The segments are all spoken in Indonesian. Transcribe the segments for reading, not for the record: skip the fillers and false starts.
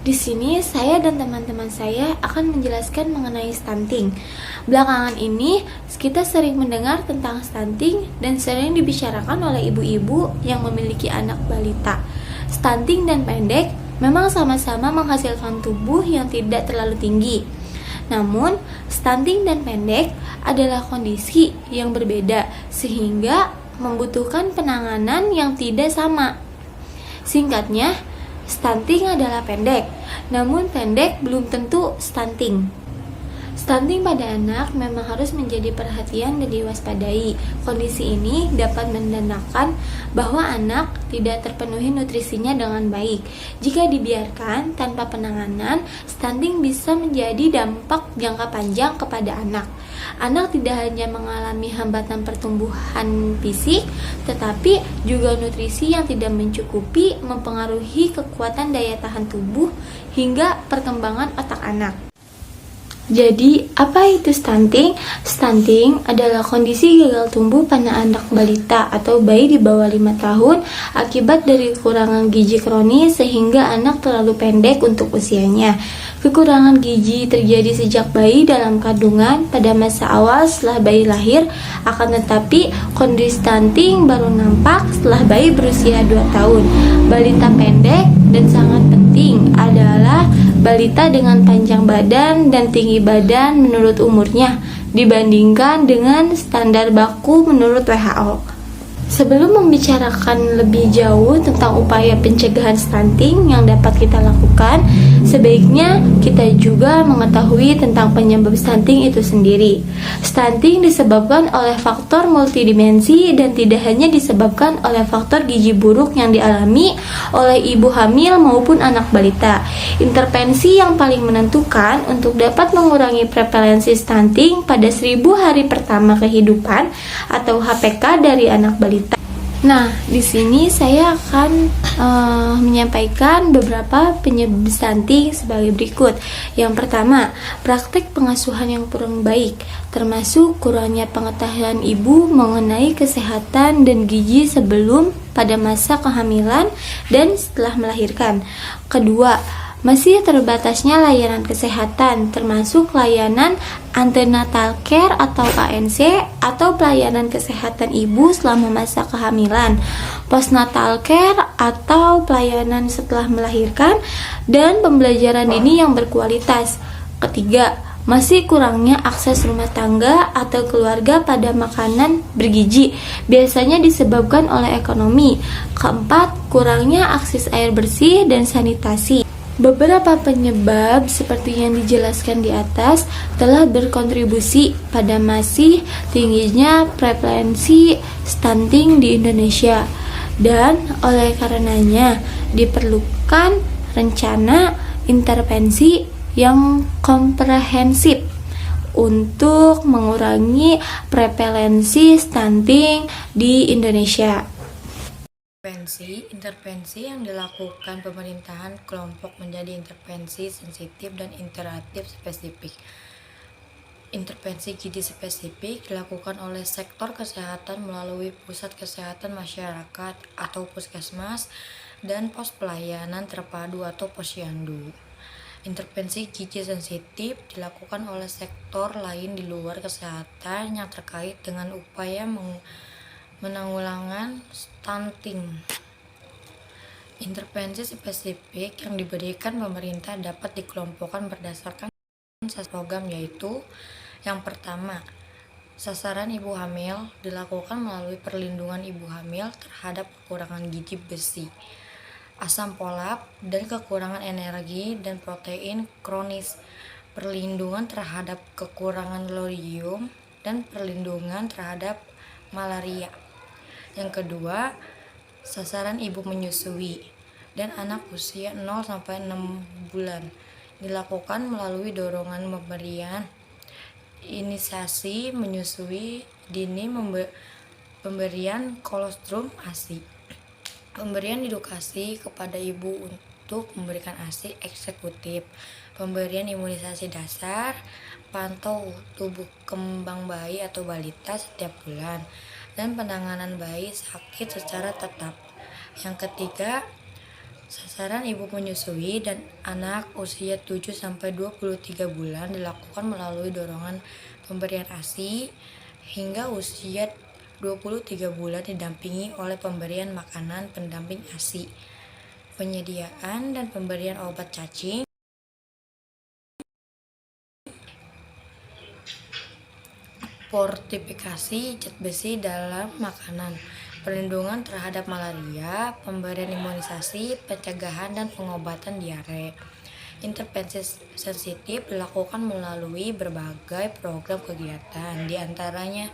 Di sini saya dan teman-teman saya akan menjelaskan mengenai stunting. Belakangan ini kita sering mendengar tentang stunting dan sering dibicarakan oleh ibu-ibu yang memiliki anak balita. Stunting dan pendek memang sama-sama menghasilkan tubuh yang tidak terlalu tinggi. Namun, stunting dan pendek adalah kondisi yang berbeda sehingga membutuhkan penanganan yang tidak sama. Singkatnya, stunting adalah pendek, namun pendek belum tentu stunting. Stunting pada anak memang harus menjadi perhatian dan diwaspadai. Kondisi ini dapat menandakan bahwa anak tidak terpenuhi nutrisinya dengan baik. Jika dibiarkan tanpa penanganan, stunting bisa menjadi dampak jangka panjang kepada anak. Anak tidak hanya mengalami hambatan pertumbuhan fisik, tetapi juga nutrisi yang tidak mencukupi mempengaruhi kekuatan daya tahan tubuh hingga perkembangan otak anak. Jadi, apa itu stunting? Stunting adalah kondisi gagal tumbuh pada anak balita atau bayi di bawah 5 tahun akibat dari kekurangan gizi kronis sehingga anak terlalu pendek untuk usianya. Kekurangan gizi terjadi sejak bayi dalam kandungan pada masa awal setelah bayi lahir, akan tetapi kondisi stunting baru nampak setelah bayi berusia 2 tahun. Balita pendek dan sangat penting adalah balita dengan panjang badan dan tinggi badan menurut umurnya dibandingkan dengan standar baku menurut WHO. Sebelum membicarakan lebih jauh tentang upaya pencegahan stunting yang dapat kita lakukan, sebaiknya kita juga mengetahui tentang penyebab stunting itu sendiri. Stunting disebabkan oleh faktor multidimensi dan tidak hanya disebabkan oleh faktor gizi buruk yang dialami oleh ibu hamil maupun anak balita. Intervensi yang paling menentukan untuk dapat mengurangi prevalensi stunting pada 1000 hari pertama kehidupan atau HPK dari anak balita. Nah, di sini saya akan menyampaikan beberapa penyebab stunting sebagai berikut. Yang pertama, praktik pengasuhan yang kurang baik, termasuk kurangnya pengetahuan ibu mengenai kesehatan dan gizi sebelum, pada masa kehamilan, dan setelah melahirkan. Kedua, masih terbatasnya layanan kesehatan, termasuk layanan antenatal care atau ANC atau pelayanan kesehatan ibu selama masa kehamilan, postnatal care atau pelayanan setelah melahirkan, dan pembelajaran dini yang berkualitas. Ketiga, masih kurangnya akses rumah tangga atau keluarga pada makanan bergizi, biasanya disebabkan oleh ekonomi. Keempat, kurangnya akses air bersih dan sanitasi. Beberapa penyebab seperti yang dijelaskan di atas telah berkontribusi pada masih tingginya prevalensi stunting di Indonesia, dan oleh karenanya diperlukan rencana intervensi yang komprehensif untuk mengurangi prevalensi stunting di Indonesia. Intervensi yang dilakukan pemerintahan kelompok menjadi intervensi sensitif dan interaktif spesifik. Intervensi gizi spesifik dilakukan oleh sektor kesehatan melalui pusat kesehatan masyarakat atau puskesmas dan pos pelayanan terpadu atau posyandu. Intervensi gizi sensitif dilakukan oleh sektor lain di luar kesehatan yang terkait dengan upaya menanggulangan stunting. Intervensi spesifik yang diberikan pemerintah dapat dikelompokkan berdasarkan program, yaitu yang pertama, sasaran ibu hamil dilakukan melalui perlindungan ibu hamil terhadap kekurangan gizi besi, asam folat, dan kekurangan energi dan protein kronis, perlindungan terhadap kekurangan iodium, dan perlindungan terhadap malaria. Yang kedua, sasaran ibu menyusui dan anak usia 0-6 bulan dilakukan melalui dorongan pemberian inisiasi menyusui dini, pemberian kolostrum ASI, pemberian edukasi kepada ibu untuk memberikan ASI eksekutif, pemberian imunisasi dasar, pantau tubuh kembang bayi atau balita setiap bulan, dan penanganan bayi sakit secara tetap. Yang ketiga, Sasaran ibu menyusui dan anak usia 7-23 bulan dilakukan melalui dorongan pemberian ASI hingga usia 23 bulan didampingi oleh pemberian makanan pendamping ASI, penyediaan dan pemberian obat cacing, fortifikasi zat besi dalam makanan, perlindungan terhadap malaria, pemberian imunisasi, pencegahan dan pengobatan diare. Intervensi sensitif dilakukan melalui berbagai program kegiatan, diantaranya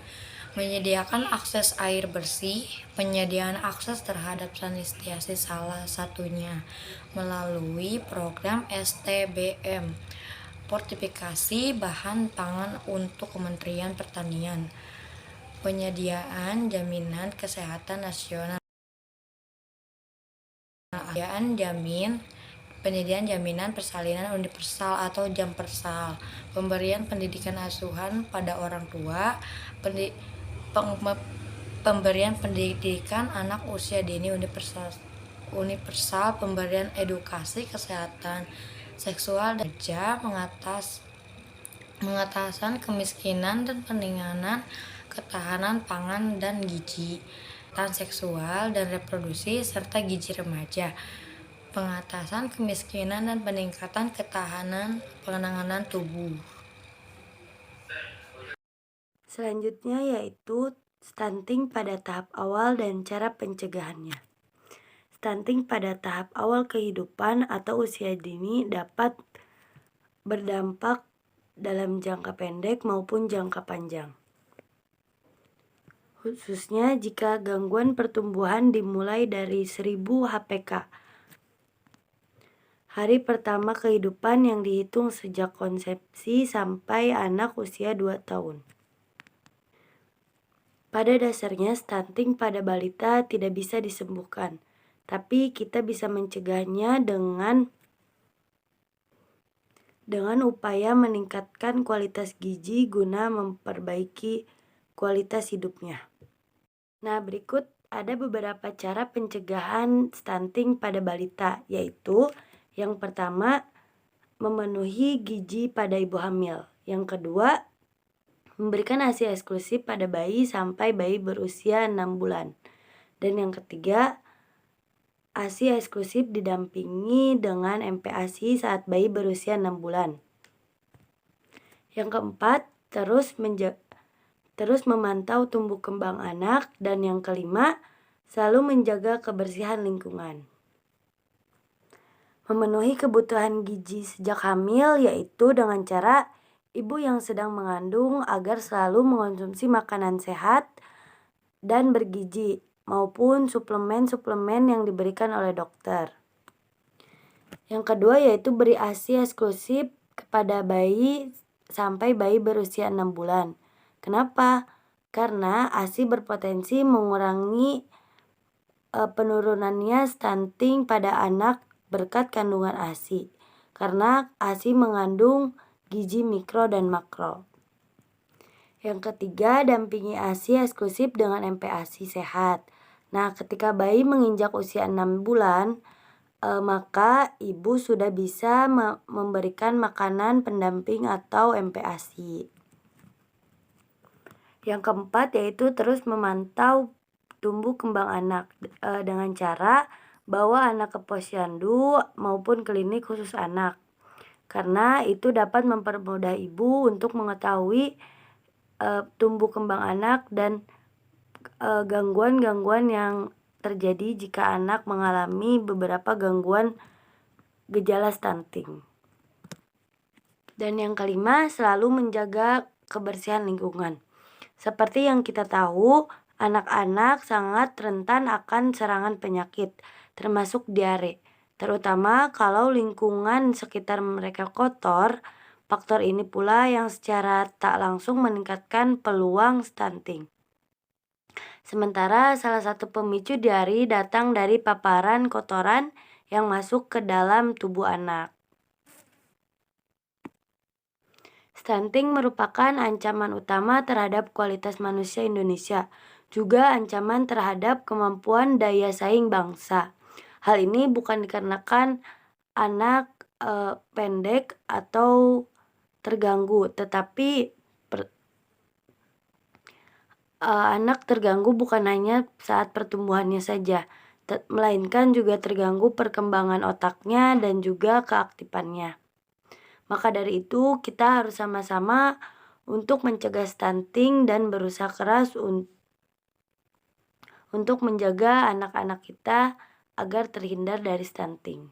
menyediakan akses air bersih, penyediaan akses terhadap sanitasi salah satunya melalui program STBM, fortifikasi bahan pangan untuk Kementerian Pertanian, penyediaan jaminan kesehatan nasional, penyediaan jaminan persalinan universal atau Jampersal, pemberian pendidikan asuhan pada orang tua, pemberian pendidikan anak usia dini universal, pemberian edukasi kesehatan seksual dan pengatasan kemiskinan dan peningkatan ketahanan pangan dan gizi, kesehatan seksual dan reproduksi serta gizi remaja, pengatasan kemiskinan dan peningkatan ketahanan penanganan tubuh. Selanjutnya yaitu stunting pada tahap awal dan cara pencegahannya. Stunting pada tahap awal kehidupan atau usia dini dapat berdampak dalam jangka pendek maupun jangka panjang. Khususnya jika gangguan pertumbuhan dimulai dari 1000 HPK. Hari pertama kehidupan yang dihitung sejak konsepsi sampai anak usia 2 tahun. Pada dasarnya stunting pada balita tidak bisa disembuhkan, tapi kita bisa mencegahnya dengan upaya meningkatkan kualitas gizi guna memperbaiki kualitas hidupnya. Nah, berikut ada beberapa cara pencegahan stunting pada balita, yaitu yang pertama, memenuhi gizi pada ibu hamil. Yang kedua, memberikan ASI eksklusif pada bayi sampai bayi berusia 6 bulan. Dan yang ketiga, ASI eksklusif didampingi dengan MPASI saat bayi berusia 6 bulan. Yang keempat, terus memantau tumbuh kembang anak. Dan yang kelima, selalu menjaga kebersihan lingkungan. Memenuhi kebutuhan gizi sejak hamil yaitu dengan cara ibu yang sedang mengandung agar selalu mengonsumsi makanan sehat dan bergizi maupun suplemen-suplemen yang diberikan oleh dokter. Yang kedua yaitu beri ASI eksklusif kepada bayi sampai bayi berusia 6 bulan. Kenapa? Karena ASI berpotensi mengurangi penurunannya stunting pada anak berkat kandungan ASI. Karena ASI mengandung gizi mikro dan makro. Yang ketiga, dampingi ASI eksklusif dengan MPASI sehat. Nah, ketika bayi menginjak usia 6 bulan, maka ibu sudah bisa memberikan makanan pendamping atau MPASI. Yang keempat yaitu terus memantau tumbuh kembang anak dengan cara bawa anak ke posyandu maupun klinik khusus anak. Karena itu dapat mempermudah ibu untuk mengetahui tumbuh kembang anak dan gangguan-gangguan yang terjadi jika anak mengalami beberapa gangguan gejala stunting. Dan yang kelima, selalu menjaga kebersihan lingkungan. Seperti yang kita tahu, anak-anak sangat rentan akan serangan penyakit, termasuk diare. Terutama kalau lingkungan sekitar mereka kotor, faktor ini pula yang secara tak langsung meningkatkan peluang stunting. Sementara salah satu pemicu diare datang dari paparan kotoran yang masuk ke dalam tubuh anak. Stunting merupakan ancaman utama terhadap kualitas manusia Indonesia, juga ancaman terhadap kemampuan daya saing bangsa. Hal ini bukan dikarenakan anak pendek atau terganggu, tetapi anak terganggu bukan hanya saat pertumbuhannya saja, melainkan juga terganggu perkembangan otaknya dan juga keaktifannya. Maka dari itu, kita harus sama-sama untuk mencegah stunting dan berusaha keras untuk menjaga anak-anak kita agar terhindar dari stunting.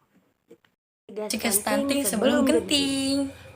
Cegah stunting sebelum genting.